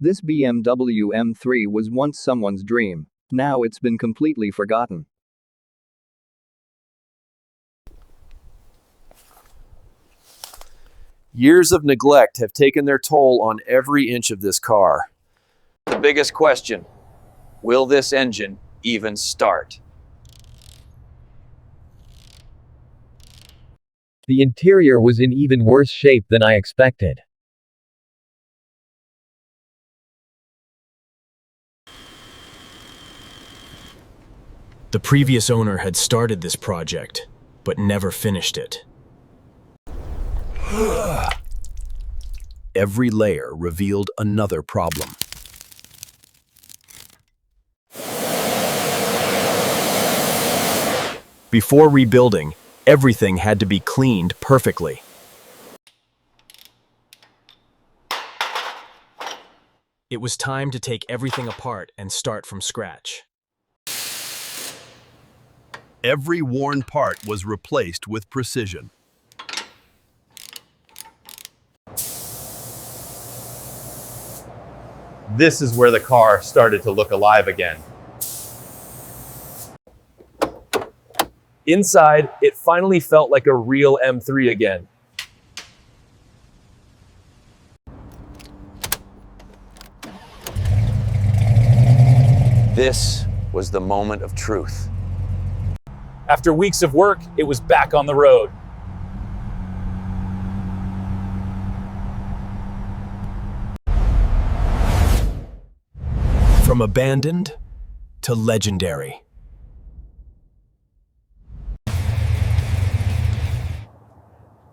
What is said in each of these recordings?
This BMW M3 was once someone's dream. Now it's been completely forgotten. Years of neglect have taken their toll on every inch of this car. The biggest question, will this engine even start? The interior was in even worse shape than I expected. The previous owner had started this project, but never finished it. Every layer revealed another problem. Before rebuilding, everything had to be cleaned perfectly. It was time to take everything apart and start from scratch. Every worn part was replaced with precision. This is where the car started to look alive again. Inside, it finally felt like a real M3 again. This was the moment of truth. After weeks of work, it was back on the road. From abandoned to legendary.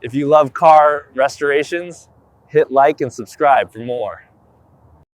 If you love car restorations, hit like and subscribe for more.